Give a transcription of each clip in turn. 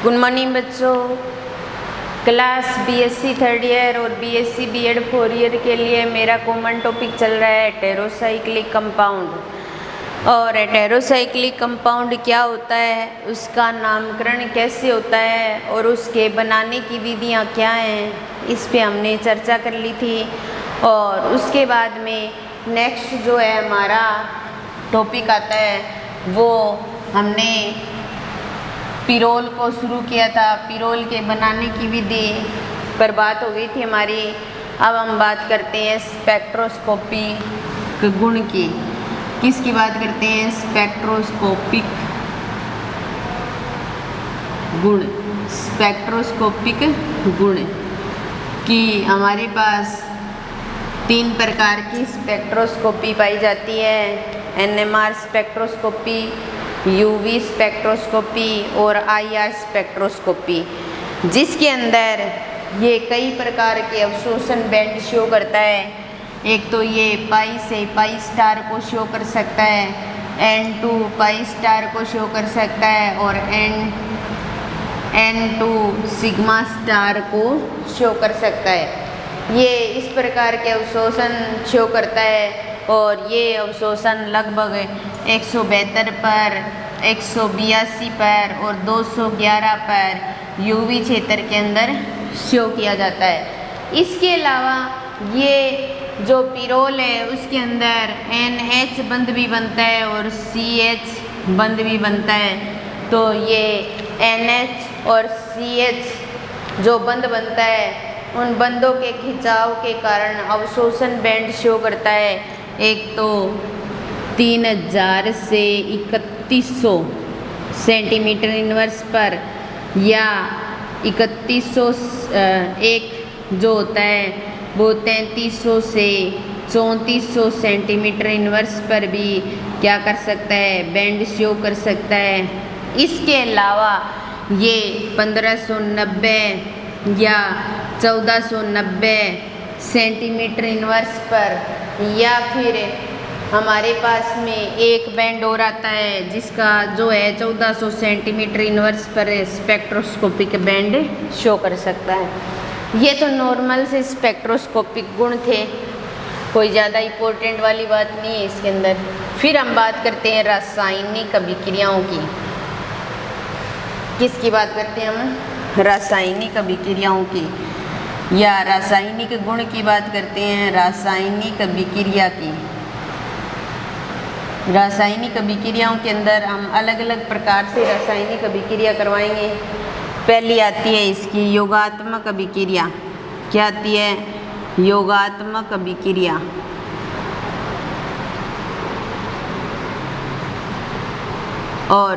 Good morning बच्चों। Class BSc third year और BSc BEd fourth year के लिए मेरा कॉमन टॉपिक चल रहा है हेटेरोसाइक्लिक कंपाउंड। और हेटेरोसाइक्लिक कंपाउंड क्या होता है, उसका नामकरण कैसे होता है और उसके बनाने की विधियाँ क्या हैं, इस पे हमने चर्चा कर ली थी। और उसके बाद में नेक्स्ट जो है हमारा टॉपिक आता है वो हमने पिरोल को शुरू किया था। पिरोल के बनाने की विधि पर बात हो गई थी हमारी। अब हम बात करते हैं स्पेक्ट्रोस्कोपी के गुण की। किसकी बात करते हैं? स्पेक्ट्रोस्कोपिक गुण। स्पेक्ट्रोस्कोपिक गुण कि हमारे पास 3 प्रकार की स्पेक्ट्रोस्कोपी पाई जाती है। एनएमआर स्पेक्ट्रोस्कोपी, यूवी स्पेक्ट्रोस्कोपी और आईआर स्पेक्ट्रोस्कोपी, जिसके अंदर ये कई प्रकार के अवशोषण बैंड शो करता है। एक तो ये पाई से पाई स्टार को शो कर सकता है, N2 पाई स्टार को शो कर सकता है और N2 सिग्मा स्टार को शो कर सकता है। ये इस प्रकार के अवशोषण शो करता है और ये अवशोषण लगभग 172 पर, 182 पर और 211 पर यूवी क्षेत्र के अंदर शो किया जाता है। इसके अलावा ये जो पिरोल है उसके अंदर NH बंध भी बनता है और CH बंध भी बनता है। तो ये NH और CH जो बंध बनता है, उन बंधों के खिंचाव के कारण अवशोषण बैंड शो करता है। एक तो 3000 से 3100 सेंटीमीटर इनवर्स पर या 3100 एक जो होता है वो 3300 से 3400 सेंटीमीटर इनवर्स पर भी क्या कर सकता है? बैंड शो कर सकता है। इसके अलावा ये 1590 या 1490 सेंटीमीटर इनवर्स पर या फिर हमारे पास में एक बैंड और आता है जिसका जो है 1400 सेंटीमीटर इनवर्स पर स्पेक्ट्रोस्कोपिक बैंड शो कर सकता है। ये तो नॉर्मल से स्पेक्ट्रोस्कोपिक गुण थे, कोई ज़्यादा इम्पोर्टेंट वाली बात नहीं है इसके अंदर। फिर हम बात करते हैं रासायनिक अभिक्रियाओं की। किसकी बात करते हैं हम? रासायनिक अभिक्रियाओं की या रासायनिक गुण की बात करते हैं। रासायनिक अभिक्रिया की, रासायनिक अभिक्रियाओं के अंदर हम अलग अलग प्रकार से रासायनिक अभिक्रिया करवाएंगे। पहली आती है इसकी योगात्मक अभिक्रिया। क्या आती है? योगात्मक अभिक्रिया। और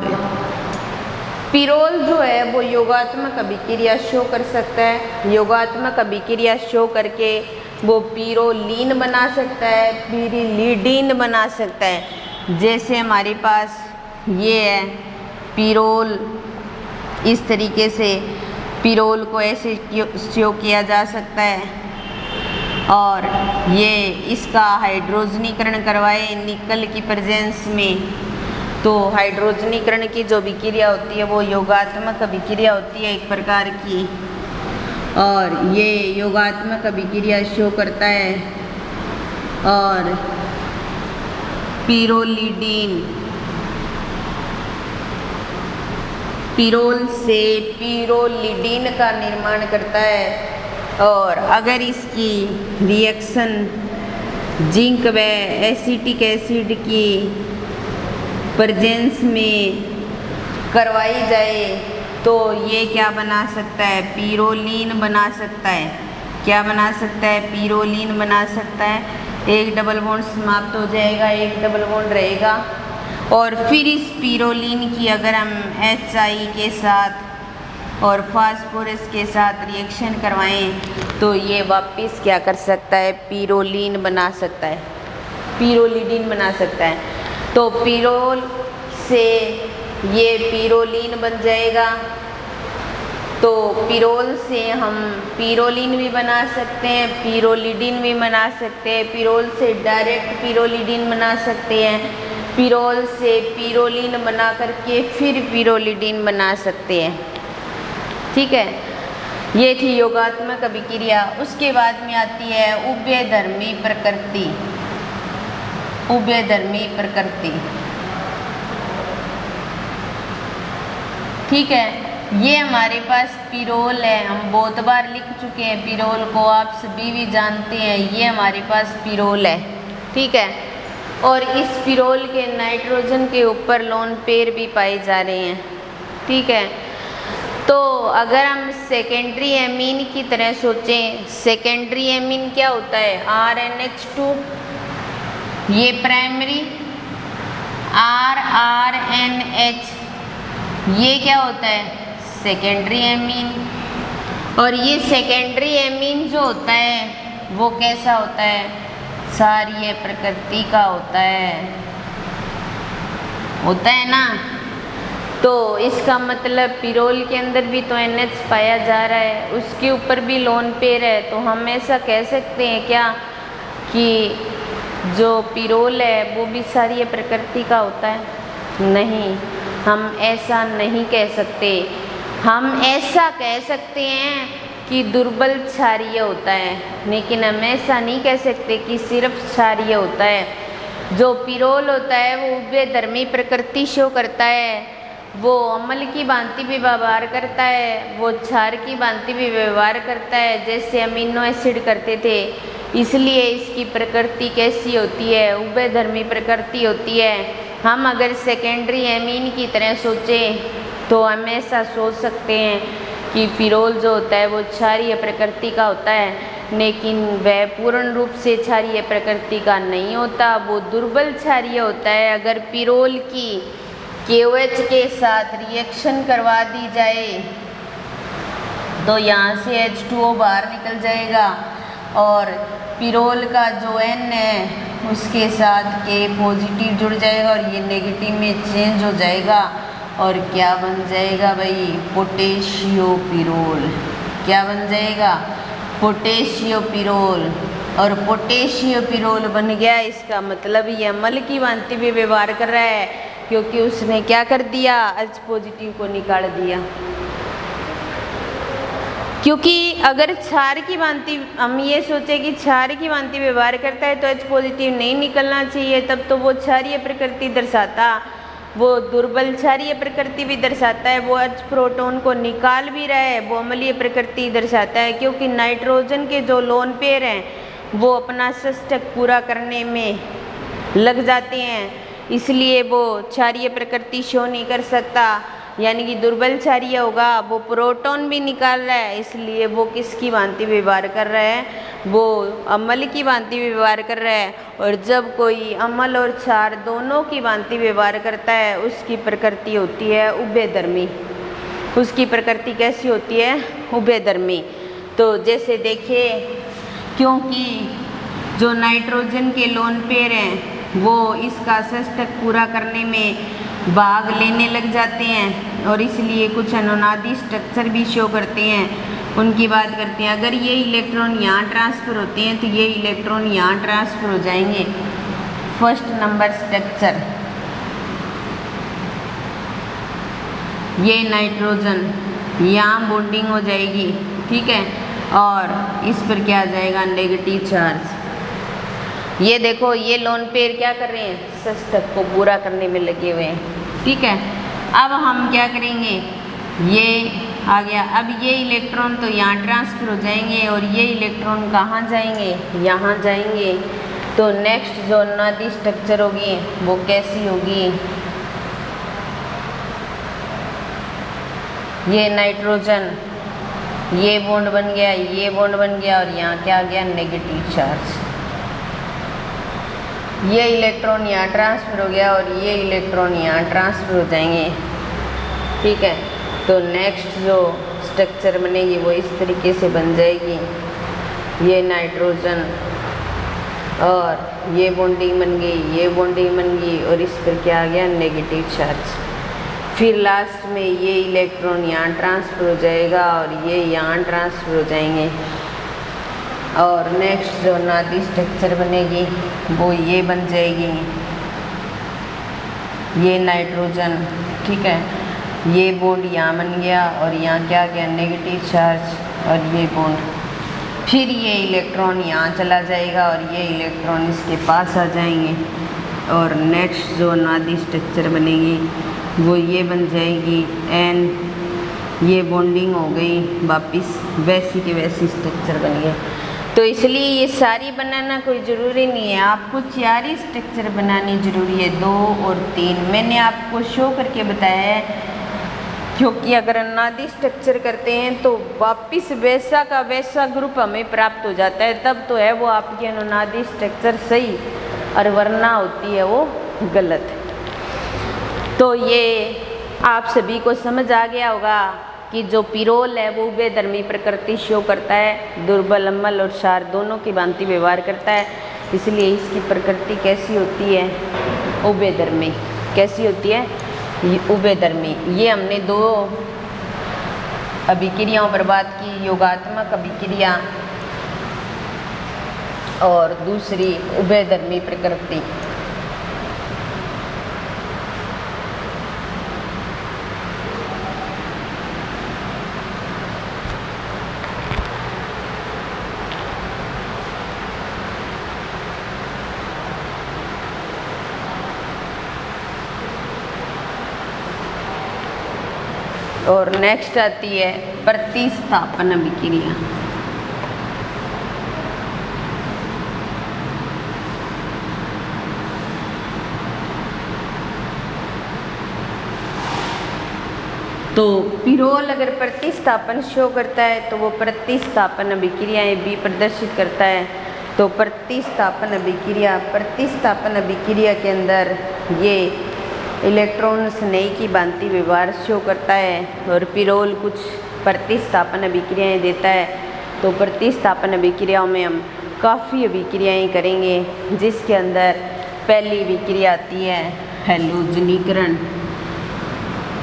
पिरोल जो है वो योगात्मक अभिक्रिया शो कर सकता है। योगात्मक अभिक्रिया शो करके वो पिरोलीन बना सकता है, पिरीलिडीन बना सकता है। जैसे हमारे पास ये है पिरोल, इस तरीके से पिरोल को ऐसे शो किया जा सकता है। और ये इसका हाइड्रोजनीकरण करवाए निकल की प्रेजेंस में, तो हाइड्रोजनीकरण की जो अभिक्रिया होती है वो योगात्मक अभिक्रिया होती है एक प्रकार की। और ये योगात्मक अभिक्रिया शो करता है। और पिरोलिडीन, पिरोल से पिरोलिडीन का निर्माण करता है। और अगर इसकी रिएक्शन जिंक व एसिटिक एसिड की प्रेजेंस में करवाई जाए तो ये क्या बना सकता है? पिरोलीन बना सकता है। क्या बना सकता है? पिरोलीन बना सकता है। एक डबल बॉन्ड समाप्त हो जाएगा, एक डबल बॉन्ड रहेगा। और फिर इस पिरोलीन की अगर हम HI के साथ और फास्फोरस के साथ रिएक्शन करवाएं तो ये वापस क्या कर सकता है? पिरोलीन बना सकता है, पिरोलिडीन बना सकता है। तो पिरोल से ये पिरोलीन बन जाएगा। तो पिरोल से हम पिरोलीन भी बना सकते हैं, पिरोलिडीन भी बना सकते हैं। पिरोल से डायरेक्ट पिरोलिडीन बना सकते हैं, पिरोल से पिरोलीन बना करके फिर पिरोलिडीन बना सकते हैं। ठीक है, ये थी योगात्मक अभिक्रिया। उसके बाद में आती है उभयधर्मी प्रकृति। उभयधर्मी प्रकृति, ठीक है, ये हमारे पास पिरोल है, हम बहुत बार लिख चुके हैं पिरोल को, आप सभी भी जानते हैं, ये हमारे पास पिरोल है, ठीक है। और इस पिरोल के नाइट्रोजन के ऊपर लोन पेयर भी पाए जा रहे हैं, ठीक है। तो अगर हम सेकेंडरी एमीन की तरह सोचें, सेकेंडरी एमीन क्या होता है, RNH2, ये प्राइमरी RRNH, ये क्या होता है, सेकेंडरी एमीन। और ये सेकेंडरी एमीन जो होता है वो कैसा होता है, क्षारीय प्रकृति का होता है ना। तो इसका मतलब पिरोल के अंदर भी तो NH पाया जा रहा है, उसके ऊपर भी लोन पेयर है, तो हम ऐसा कह सकते हैं क्या कि जो पिरोल है वो भी क्षारीय प्रकृति का होता है? नहीं, हम ऐसा नहीं कह सकते। हम ऐसा कह सकते हैं कि दुर्बल क्षारीय होता है, लेकिन हम ऐसा नहीं कह सकते कि सिर्फ क्षारीय होता है। जो पिरोल होता है वो उभयधर्मी प्रकृति शो करता है, वो अम्ल की भांति भी व्यवहार करता है, वो क्षार की भांति भी व्यवहार करता है, जैसे अमीनो एसिड करते थे। इसलिए इसकी प्रकृति कैसी होती है, उभयधर्मी प्रकृति होती है। हम अगर सेकेंडरी एमीन की तरह सोचें तो हम ऐसा सोच सकते हैं कि पिरोल जो होता है वो क्षारीय प्रकृति का होता है, लेकिन वह पूर्ण रूप से क्षारीय प्रकृति का नहीं होता, वो दुर्बल क्षारीय होता है। अगर पिरोल की KOH के साथ रिएक्शन करवा दी जाए तो यहाँ से H2O बाहर निकल जाएगा और पिरोल का जो N है उसके साथ K पॉजिटिव जुड़ जाएगा और ये नेगेटिव में चेंज हो जाएगा और क्या बन जाएगा भाई, पोटेशियो पिरोल। क्या बन जाएगा, पोटेशियो पिरोल। और पोटेशियो पिरोल बन गया, इसका मतलब ये अम्ल की भांति भी व्यवहार कर रहा है, क्योंकि उसने क्या कर दिया, H पॉजिटिव को निकाल दिया। क्योंकि अगर क्षार की भांति हम ये सोचे कि क्षार की भांति व्यवहार करता है तो H पॉजिटिव नहीं निकलना चाहिए, तब तो वो क्षारीय प्रकृति दर्शाता, वो दुर्बल क्षारीय प्रकृति भी दर्शाता है, वो H प्रोटॉन को निकाल भी रहा है, वो अम्लीय प्रकृति दर्शाता है। क्योंकि नाइट्रोजन के जो लोन पेयर हैं वो अपना षष्टक पूरा करने में लग जाते हैं, इसलिए वो क्षारीय प्रकृति शो नहीं कर सकता, यानी कि दुर्बल क्षारीय होगा। वो प्रोटॉन भी निकाल रहा है, इसलिए वो किसकी भांति व्यवहार कर रहा है, वो अम्ल की भांति व्यवहार कर रहा है। और जब कोई अम्ल और क्षार दोनों की भांति व्यवहार करता है उसकी प्रकृति होती है उभयधर्मी। उसकी प्रकृति कैसी होती है, उभयधर्मी। तो जैसे देखिए, क्योंकि जो नाइट्रोजन के लोन पेयर हैं वो इसका षष्टक पूरा करने में भाग लेने लग जाते हैं और इसलिए कुछ अनुनादी स्ट्रक्चर भी शो करते हैं, उनकी बात करते हैं। अगर ये इलेक्ट्रॉन यहाँ ट्रांसफ़र होते हैं तो ये इलेक्ट्रॉन यहाँ ट्रांसफ़र हो जाएंगे। फर्स्ट नंबर स्ट्रक्चर, ये नाइट्रोजन यहाँ बॉन्डिंग हो जाएगी, ठीक है, और इस पर क्या आ जाएगा, नेगेटिव चार्ज। ये देखो, ये लोन पेयर क्या कर रहे हैं, षष्टक को पूरा करने में लगे हुए हैं, ठीक है। अब हम क्या करेंगे, ये आ गया, अब ये इलेक्ट्रॉन तो यहाँ ट्रांसफ़र हो जाएंगे और ये इलेक्ट्रॉन कहाँ जाएंगे, यहाँ जाएंगे। तो नेक्स्ट जो अनुनादी स्ट्रक्चर होगी वो कैसी होगी, ये नाइट्रोजन, ये बॉन्ड बन गया, ये बॉन्ड बन गया और यहाँ क्या आ गया, नेगेटिव चार्ज। ये इलेक्ट्रॉन यहाँ ट्रांसफ़र हो गया और ये इलेक्ट्रॉन यहाँ ट्रांसफ़र हो जाएंगे, ठीक है। तो नेक्स्ट जो स्ट्रक्चर बनेगी वो इस तरीके से बन जाएगी, ये नाइट्रोजन और ये बॉन्डिंग बन गई, ये बॉन्डिंग बन गई और इस पर क्या आ गया, नेगेटिव चार्ज। फिर लास्ट में ये इलेक्ट्रॉन यहाँ ट्रांसफ़र हो जाएगा और ये यहाँ ट्रांसफ़र हो जाएंगे और नेक्स्ट जो नादी स्ट्रक्चर बनेगी वो ये बन जाएगी, ये नाइट्रोजन, ठीक है। ये बॉन्ड यहाँ बन गया और यहाँ क्या गया नेगेटिव चार्ज और ये बॉन्ड, फिर ये इलेक्ट्रॉन यहाँ चला जाएगा और ये इलेक्ट्रॉन इसके पास आ जाएंगे और नेक्स्ट जो अनादि स्ट्रक्चर बनेगी वो ये बन जाएगी एन, ये बॉन्डिंग हो गई वापिस वैसी के वैसी स्ट्रक्चर बन गया। तो इसलिए ये सारी बनाना कोई ज़रूरी नहीं है, आपको 4 ही स्ट्रक्चर बनानी ज़रूरी है, 2 और 3 मैंने आपको शो करके बताया है, क्योंकि अगर अनादि स्ट्रक्चर करते हैं तो वापिस वैसा का वैसा ग्रुप हमें प्राप्त हो जाता है, तब तो है वो आपकी अनादि स्ट्रक्चर सही और वरना होती है वो गलत। तो ये आप सभी को समझ आ गया होगा कि जो पिरोल है वो उभयधर्मी प्रकृति शो करता है, दुर्बल अम्ल और क्षार दोनों की भांति व्यवहार करता है, इसलिए इसकी प्रकृति कैसी होती है उभयधर्मी। कैसी होती है उभयधर्मी। ये हमने 2 अभिक्रियाओं पर बात की, योगात्मक अभिक्रिया और दूसरी उभयधर्मी प्रकृति। और नेक्स्ट आती है प्रतिस्थापन अभिक्रिया। तो पिरोल अगर प्रतिस्थापन शो करता है तो वो प्रतिस्थापन अभिक्रियाएं भी प्रदर्शित करता है। तो प्रतिस्थापन अभिक्रिया के अंदर ये इलेक्ट्रॉन स्नेही की भांति व्यवहार शो करता है और पिरोल कुछ प्रतिस्थापन अभिक्रियाएं देता है। तो प्रतिस्थापन अभिक्रियाओं में हम काफ़ी अभिक्रियाएं करेंगे, जिसके अंदर पहली अभिक्रिया आती है हैलोजनीकरण।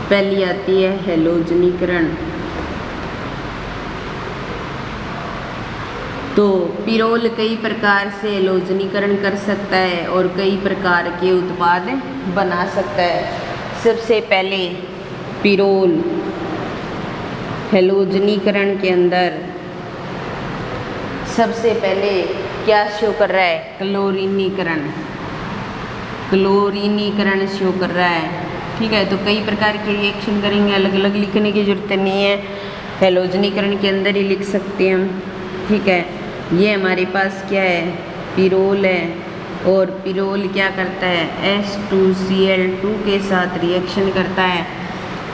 पहली आती है हैलोजनीकरण। तो पिरोल कई प्रकार से हैलोजनीकरण कर सकता है और कई प्रकार के उत्पाद बना सकता है। सबसे पहले पिरोल हैलोजनीकरण के अंदर सबसे पहले क्या शो कर रहा है क्लोरीनीकरण। क्लोरीनीकरण शो कर रहा है, ठीक है। तो कई प्रकार के रिएक्शन करेंगे, अलग अलग लिखने की जरूरत नहीं है, हैलोजनीकरण के अंदर ही लिख सकते हैं हम, ठीक है। ये हमारे पास क्या है पिरोल है और पिरोल क्या करता है H2Cl2 के साथ रिएक्शन करता है।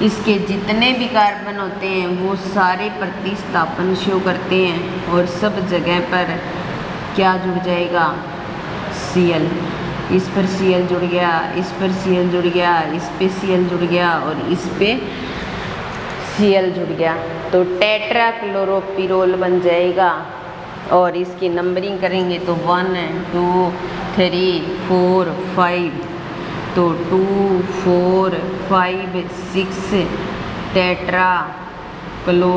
इसके जितने भी कार्बन होते हैं वो सारे प्रतिस्थापन शो करते हैं और सब जगह पर क्या जुड़ जाएगा Cl। इस पर Cl जुड़ गया, इस पर Cl जुड़ गया, इस पे Cl जुड़ गया और इस पे Cl जुड़ गया। तो टेट्राक्लोरोपिरोल बन जाएगा और इसकी नंबरिंग करेंगे तो 1 2 3 4 5। तो 2 4 5 6 टेट्रा क्लोरोपिरोल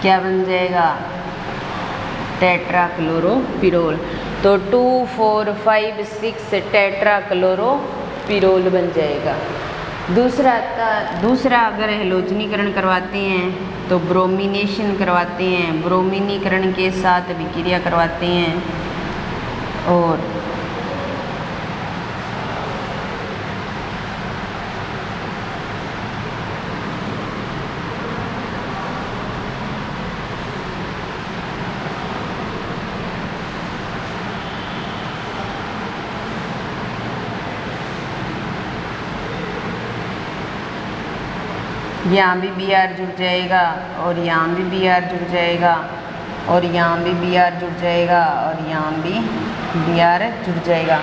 क्या बन जाएगा टेट्राक्लोरोपिरोल। तो 2 4 5 6 टेट्राक्लोरोपिरोल बन जाएगा। दूसरा अगर हैलोजनीकरण करवाते हैं तो ब्रोमिनेशन करवाते हैं, ब्रोमिनीकरण के साथ अभिक्रिया करवाते हैं और यहाँ भी Br जुड़ जाएगा और यहाँ भी Br जुड़ जाएगा और यहाँ भी Br जुड़ जाएगा और यहाँ भी Br जुड़ जाएगा।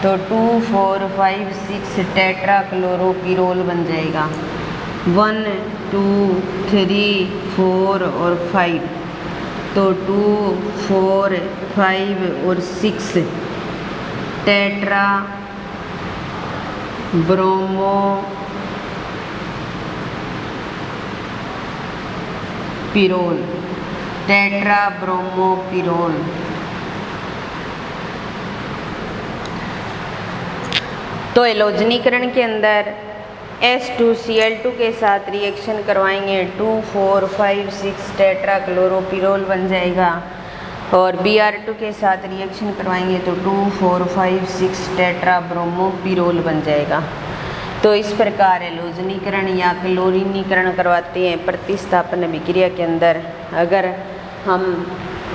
तो 2 4 5 6 टेट्राक्लोरोपिरोल बन जाएगा। 1 2 3 4 और 5। तो 2 4 5 और 6 टेट्रा ब्रोमो पिरोल, टेट्रा ब्रोमोपिरोल। तो एलोजनीकरण के अंदर H2Cl2 के साथ रिएक्शन करवाएंगे 2,4,5,6 टेट्राक्लोरोपिरोल बन जाएगा, और Br2 के साथ रिएक्शन करवाएंगे तो 2,4,5,6 टेट्राब्रोमोपिरोल बन जाएगा। तो इस प्रकार एलोजनीकरण या क्लोरीनीकरण करवाते हैं प्रतिस्थापन अभिक्रिया के अंदर। अगर हम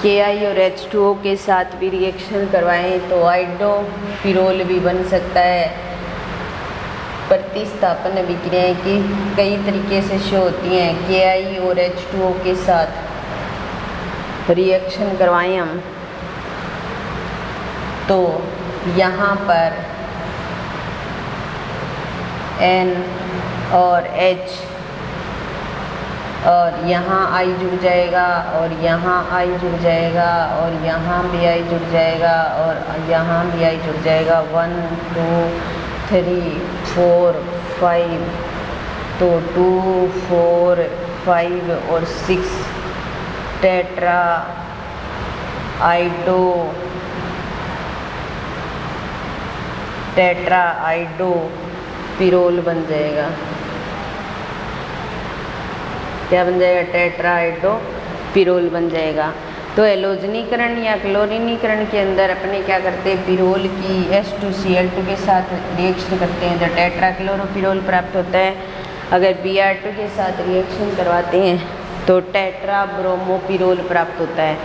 Ki और H2O के साथ भी रिएक्शन करवाएं तो आइडोपिरोल भी बन सकता है। प्रतिस्थापन अभिक्रियाएं की कई तरीके से शो होती हैं। Ki और H2O के साथ रिएक्शन करवाएं हम तो यहाँ पर N और H और यहाँ I जुड़ जाएगा और यहाँ I जुड़ जाएगा और यहाँ भी I जुड़ जाएगा और यहाँ भी I जुड़ जाएगा। 1 2 3 4 5 तो 2 4 5 और 6 टेट्रा आइडोपिरोल बन जाएगा। क्या बन जाएगा? टेट्राआइडोपिरोल बन जाएगा। तो एलोजनीकरण या क्लोरीनीकरण के अंदर अपने क्या करते हैं, पिरोल की H2Cl2 के साथ रिएक्शन करते हैं तो टेट्राक्लोरोपिरोल प्राप्त होता है। अगर Br2 के साथ रिएक्शन करवाते हैं तो टेट्राब्रोमोपिरोल प्राप्त होता है,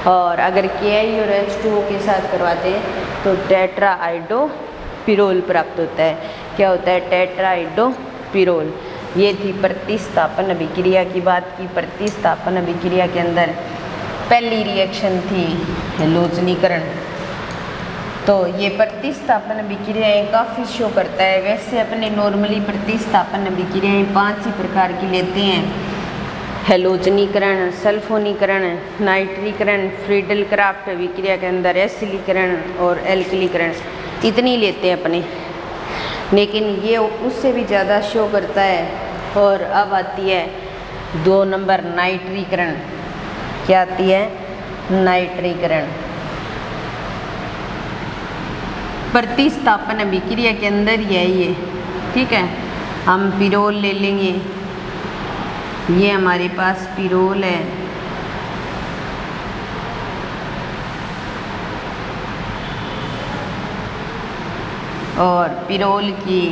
और अगर Ki और H2O के साथ करवाते हैं तो टेट्राआइडोपिरोल प्राप्त होता है। क्या होता है? टेट्राआइडोपिरोल। ये थी प्रतिस्थापन अभिक्रिया की बात की। प्रतिस्थापन अभिक्रिया के अंदर पहली रिएक्शन थी एलोजनीकरण। तो ये प्रतिस्थापन अभिक्रियाएं काफ़ी शो करता है। वैसे अपने नॉर्मली प्रतिस्थापन अभिक्रियाएं 5 ही प्रकार की लेते हैं। हेलोजनीकरण, सल्फोनीकरण, नाइट्रीकरण, फ्रीडल-क्राफ्ट अभिक्रिया के अंदर एसिलीकरण और एल्किलीकरण, इतनी लेते हैं अपने। लेकिन ये उससे भी ज़्यादा शो करता है। और अब आती है 2 नंबर नाइट्रीकरण। क्या आती है? नाइट्रीकरण। प्रतिस्थापन अभिक्रिया के अंदर ही है ये, ठीक है। हम पिरोल ले लेंगे, ये हमारे पास पिरोल है, और पिरोल की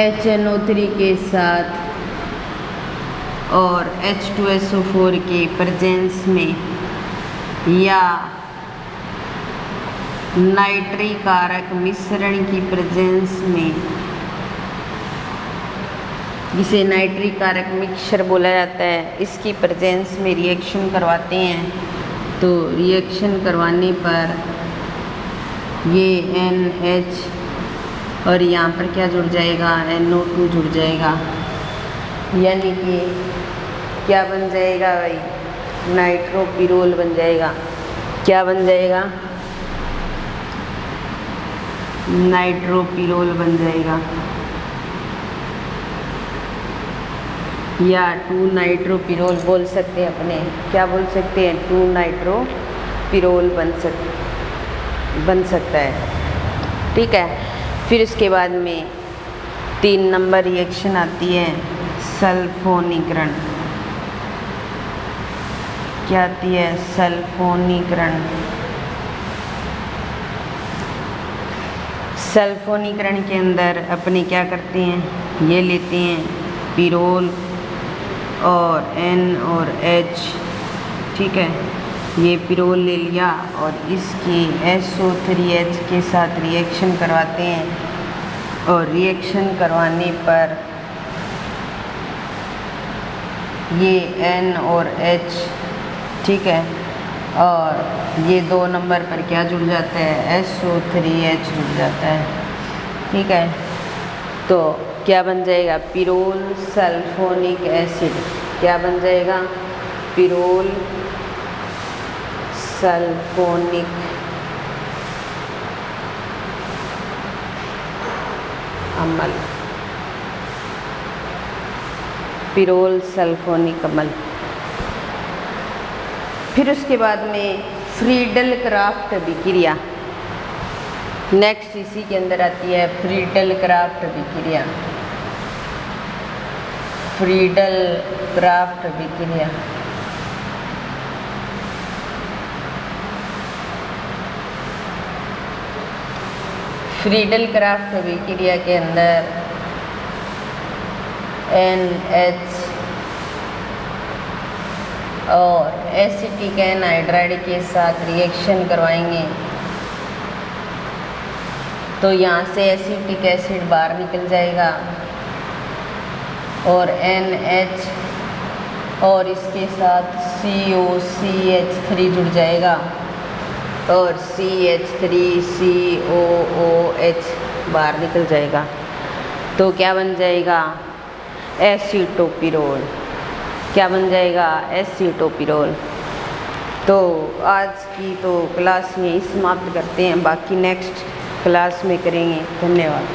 HNO3 के साथ और H2SO4 के प्रेजेंस में या नाइट्री कारक मिश्रण की प्रेजेंस में, जिसे नाइट्री कारक मिक्सचर बोला जाता है, इसकी प्रेजेंस में रिएक्शन करवाते हैं। तो रिएक्शन करवाने पर ये NH और यहाँ पर क्या जुड़ जाएगा? NO2 जुड़ जाएगा। यानी कि क्या बन जाएगा भाई? नाइट्रोपिरोल बन जाएगा। क्या बन जाएगा? नाइट्रोपिरोल बन जाएगा, या 2 नाइट्रोपिरोल बोल सकते हैं अपने। क्या बोल सकते हैं? 2 नाइट्रोपिरोल बन सकता है, ठीक है। फिर उसके बाद में 3 नंबर रिएक्शन आती है सल्फोनीकरण। क्या आती है? सल्फोनीकरण। सल्फोनीकरण के अंदर अपने क्या करते हैं, ये लेते हैं पिरोल और N और H, ठीक है। ये पिरोल ले लिया और इसकी SO3H के साथ रिएक्शन करवाते हैं, और रिएक्शन करवाने पर ये N और H, ठीक है, और ये 2 नंबर पर क्या जुड़ जाता है? SO3H जुड़ जाता है, ठीक है। तो क्या बन जाएगा? Pyrrole sulphonic acid. क्या बन जाएगा? पिरोल सल्फोनिक अम्ल। पिरोल सल्फोनिक अम्ल। फिर उसके बाद में फ्रीडल-क्राफ्ट अभिक्रिया। नेक्स्ट इसी के अंदर आती है फ्रीडल क्राफ्ट विक्रिया। फ्रीडल क्राफ्ट विक्रिया फ्रीडल क्राफ्ट विक्रिया के अंदर NH और एसिटिक एनहाइड्राइड के साथ रिएक्शन करवाएंगे तो यहाँ से एसिटिक एसिड बाहर निकल जाएगा और NH और इसके साथ COCH3 जुड़ जाएगा और CH3COOH बाहर निकल जाएगा तो क्या बन जाएगा? एसीटोपिरोल। क्या बन जाएगा? एसीटोपिरोल। तो आज की तो क्लास में ही समाप्त करते हैं, बाकी नेक्स्ट क्लास में करेंगे। धन्यवाद।